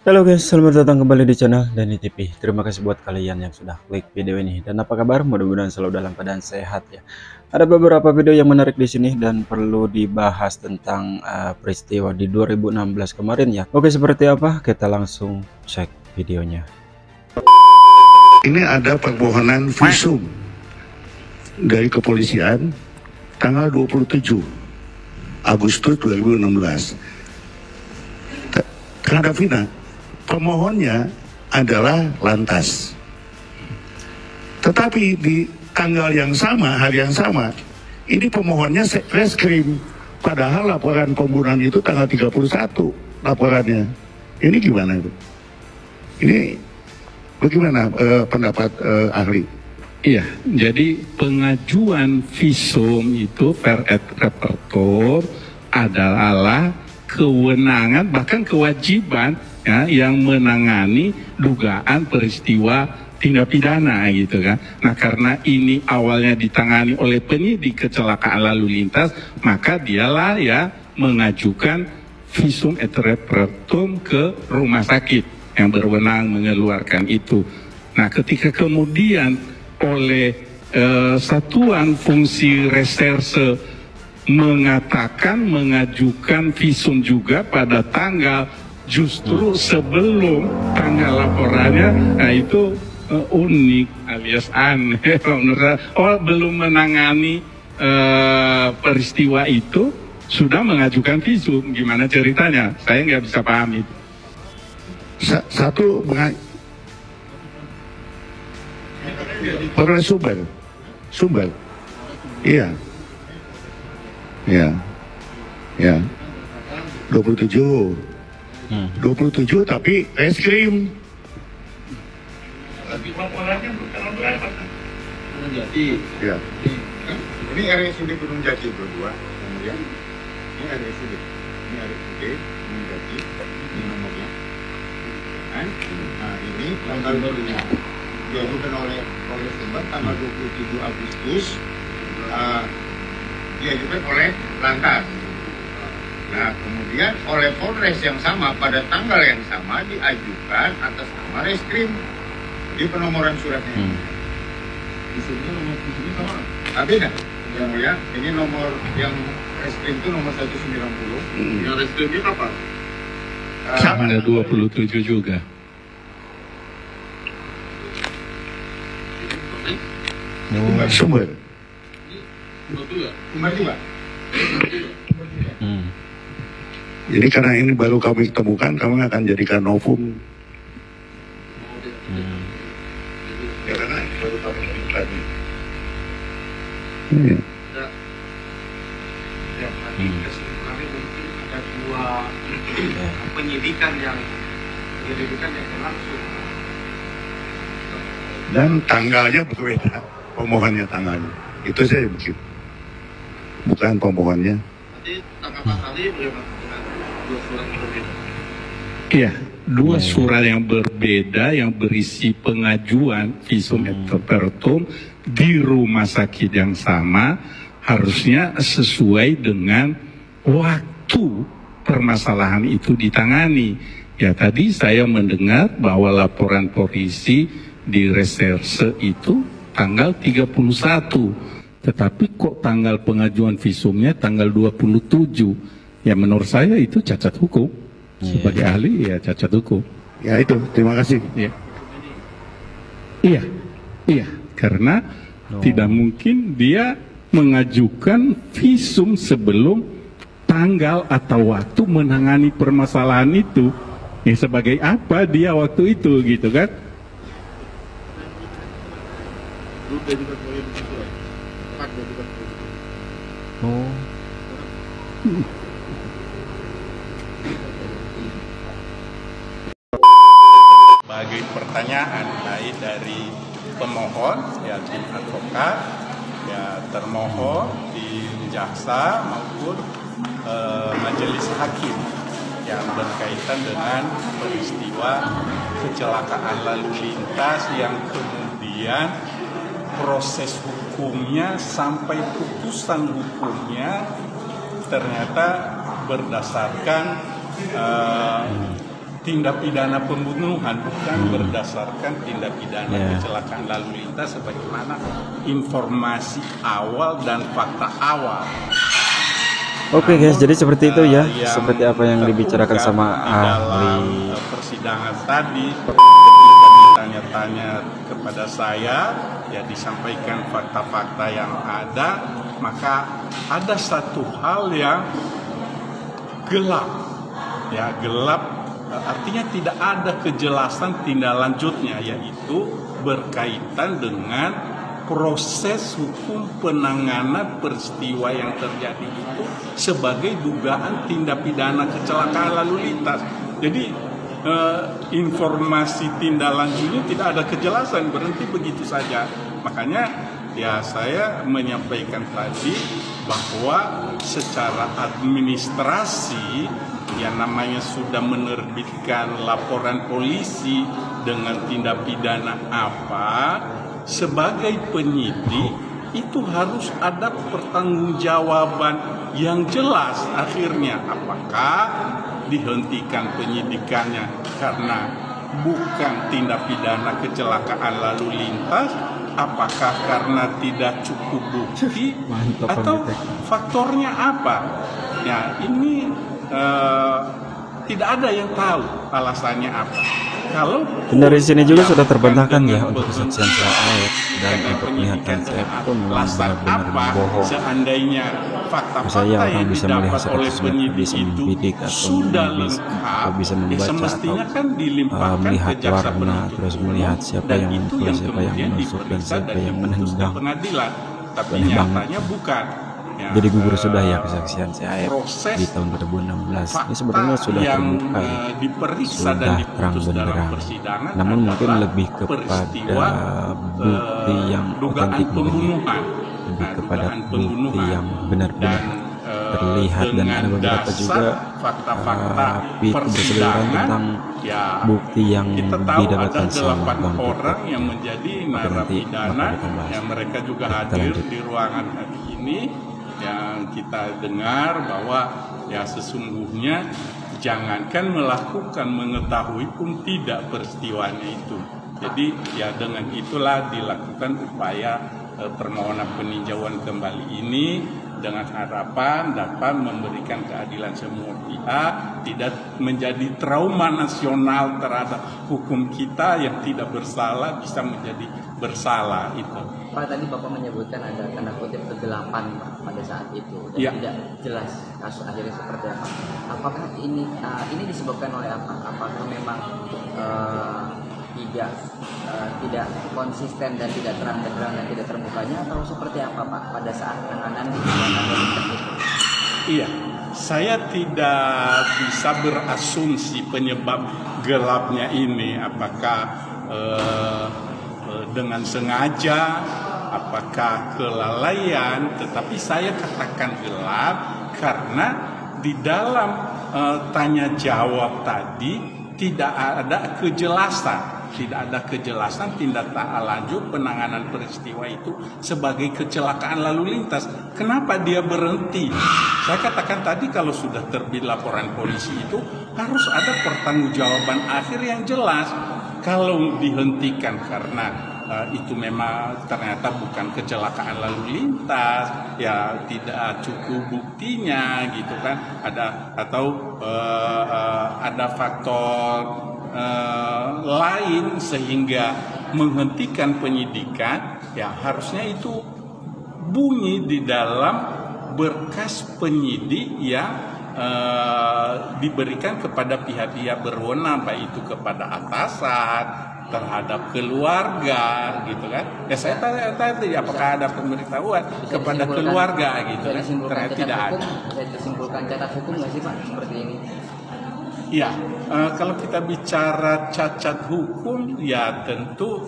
Halo guys, selamat datang kembali di channel Dani TV. Terima kasih buat kalian yang sudah klik video ini. Dan apa kabar? Mudah-mudahan selalu dalam keadaan sehat ya. Ada beberapa video yang menarik di sini dan perlu dibahas tentang peristiwa di 2016 kemarin ya. Oke, seperti apa? Kita langsung cek videonya. Ini ada permohonan visum dari kepolisian tanggal 27 Agustus 2016. Terhadap Vina, pemohonnya adalah Lantas. Tetapi di tanggal yang sama, hari yang sama, ini pemohonnya Reskrim. Padahal laporan pembunuhan itu tanggal 31 laporannya. Ini gimana itu? Ini bagaimana pendapat ahli? Iya, jadi pengajuan visum itu per et repertor adalah kewenangan bahkan kewajiban ya, yang menangani dugaan peristiwa tindak pidana gitu kan. Nah karena ini awalnya ditangani oleh penyidik kecelakaan lalu lintas, maka dialah ya mengajukan visum et repertum ke rumah sakit yang berwenang mengeluarkan itu. Nah ketika kemudian oleh Satuan Fungsi Reserse mengajukan visum juga pada tanggal justru sebelum tanggal laporannya, nah itu unik alias aneh menurut saya. Oh belum menangani peristiwa itu sudah mengajukan visum, gimana ceritanya? Saya nggak bisa paham itu. Satu peroleh sumber, iya. Ya, ya, 27 tapi reskrim. Tapi laporannya bukan berapa kan? Gunung Jati. Ya. Ini RSUD Gunung Jati berdua. Kemudian ini RSUD. Ini RSUD Gunung Jati. Ini nomornya. Kan? Nah ini tanggal barunya diajukan oleh Sumber tanggal 27 Agustus. Diajukan oleh Lantas. Nah kemudian oleh Polres yang sama pada tanggal yang sama diajukan atas nama Reskrim di penomoran suratnya. Visumnya nomor visumnya sama. Beda. Yang mulia, ini nomor yang Reskrim itu nomor 190. Yang Reskrimnya kapan? Sama 27 juga. Sumber. Sumber juga. Jadi karena ini baru kami temukan, kami akan jadikan novum. Ya karena ini baru kami temukan. Iya. Yang tadi kesimpulannya mungkin ada dua penyidikan yang langsung. Dan tanggalnya berbeda, pemohonnya tanggalnya. Itu saya bikin. Bukan pemohonnya. Nanti tanggal pasalnya bagaimana dengan dua surat yang berbeda? Iya, dua surat yang berbeda yang berisi pengajuan visum et repertum di rumah sakit yang sama harusnya sesuai dengan waktu permasalahan itu ditangani. Ya tadi saya mendengar bahwa laporan polisi di reserse itu tanggal 31. Tetapi kok tanggal pengajuan visumnya tanggal 27? Ya menurut saya itu cacat hukum. Sebagai ahli ya cacat hukum. Ya itu, terima kasih. Iya, karena tidak mungkin dia mengajukan visum sebelum tanggal atau waktu menangani permasalahan itu. Ya sebagai apa dia waktu itu gitu kan? Oh. Bagi pertanyaan baik dari pemohon ya tim advokat ya termohon di jaksa maupun majelis hakim yang berkaitan dengan peristiwa kecelakaan lalu lintas yang kemudian proses hukumnya sampai putusan hukumnya ternyata berdasarkan tindak pidana pembunuhan, bukan berdasarkan tindak pidana kecelakaan lalu lintas sebagaimana informasi awal dan fakta awal. Oke guys, jadi seperti itu ya, seperti apa yang dibicarakan sama ahli persidangan tadi. Ketika ditanya-tanya kepada saya, ya disampaikan fakta-fakta yang ada, maka ada satu hal yang gelap, ya gelap, artinya tidak ada kejelasan tindak lanjutnya, yaitu berkaitan dengan proses hukum penanganan peristiwa yang terjadi itu sebagai dugaan tindak pidana kecelakaan lalu lintas. Jadi informasi tindak lanjutnya tidak ada kejelasan, berhenti begitu saja. Makanya ya saya menyampaikan tadi bahwa secara administrasi yang namanya sudah menerbitkan laporan polisi dengan tindak pidana apa, sebagai penyidik itu harus ada pertanggungjawaban yang jelas akhirnya, apakah dihentikan penyidikannya karena bukan tindak pidana kecelakaan lalu lintas, apakah karena tidak cukup bukti, atau faktornya apa. Ya ini tidak ada yang tahu alasannya apa. Kalau dari sini juga sudah terbantahkan ya untuk kesaksian saya dan untuk pernyataan saya pun memang benar-benar bohong. Seandainya fakta-fakta saya yang bisa melihat didapat oleh 100 penyidik bisa itu membidik atau sudah lengkap, bisa membaca semestinya atau kan dilimpahkan melihat ke jaksa warna, penuntut terus umum, melihat siapa dan yang itu memukul, siapa yang kemudian menusuk, dan diperiksa siapa yang diputus di menendang. pengadilan. Tapi Aneh nyatanya bukan. Ya, Jadi gugur sudah ya kesaksian saya proses di tahun 2016. Ini sebenarnya sudah yang terbuka, diperiksa dan sudah diputus dalam terang-benderang. persidangan, Namun mungkin adalah lebih kepada peristiwa, bukti yang dugaan otentik, pembunuhan, lebih kepada dugaan bukti pembunuhan. yang benar-benar Dan, terlihat, dan dengan ada beberapa dasar juga fakta-fakta berseliweran tentang ya, bukti yang kita tahu didapatkan ada sama 8 Bang orang Tito. yang menjadi Maka nanti narapidana bakal kita bahas. yang mereka juga Kita hadir lanjut. di ruangan hari ini, yang kita dengar bahwa ya sesungguhnya jangankan melakukan, mengetahui pun tidak peristiwanya itu. Jadi ya dengan itulah dilakukan upaya permohonan peninjauan kembali ini dengan harapan dapat memberikan keadilan semua pihak, tidak menjadi trauma nasional terhadap hukum kita yang tidak bersalah bisa menjadi bersalah itu. Pak, tadi Bapak menyebutkan ada tanda kutip kegelapan Pak, pada saat itu dan Ya. tidak jelas kasus akhirnya seperti apa. Apakah ini disebabkan oleh apa? Apakah memang tidak konsisten dan tidak terang-benderang dan tidak terbukanya, atau seperti apa Pak pada saat penanganan di itu? Iya, saya tidak bisa berasumsi penyebab gelapnya ini, apakah dengan sengaja, apakah kelalaian, tetapi saya katakan gelap karena di dalam tanya jawab tadi tidak ada kejelasan tindak lanjut penanganan peristiwa itu sebagai kecelakaan lalu lintas. Kenapa dia berhenti? Saya katakan tadi kalau sudah terbit laporan polisi itu harus ada pertanggungjawaban akhir yang jelas. Kalau dihentikan karena itu memang ternyata bukan kecelakaan lalu lintas, ya tidak cukup buktinya gitu kan, ada faktor lain sehingga menghentikan penyidikan, ya harusnya itu bunyi di dalam berkas penyidik yang diberikan kepada pihak-pihak berwenang, baik itu kepada atasan, terhadap keluarga gitu kan. Ya saya tanya apakah ada pemberitahuan kepada keluarga gitu kan. Ternyata tidak ada. Bisa disimpulkan cacat hukum nggak sih Pak seperti ini? Ya, kalau kita bicara cacat hukum, ya tentu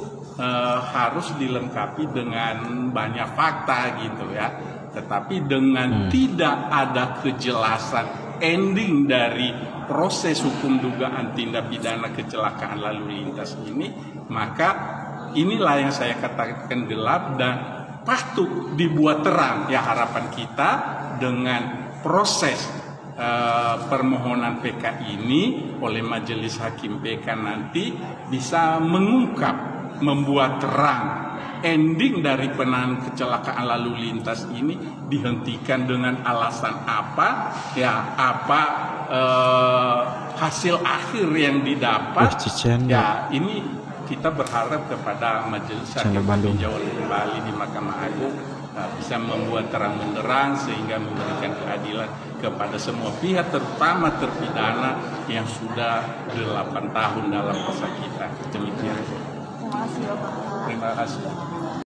harus dilengkapi dengan banyak fakta gitu ya. Tetapi dengan tidak ada kejelasan ending dari proses hukum dugaan tindak pidana kecelakaan lalu lintas ini, maka inilah yang saya katakan gelap dan patut dibuat terang. Ya harapan kita dengan proses permohonan PK ini oleh Majelis Hakim PK nanti bisa mengungkap, membuat terang ending dari penanganan kecelakaan lalu lintas ini dihentikan dengan alasan apa, ya apa hasil akhir yang didapat. Ya ini kita berharap kepada Majelis Hakim meninjau kembali di Mahkamah Agung bisa membuat terang benderang sehingga memberikan keadilan kepada semua pihak, terutama terpidana yang sudah 8 tahun dalam masa kita. Demikian. Terima kasih Bapak. Terima kasih.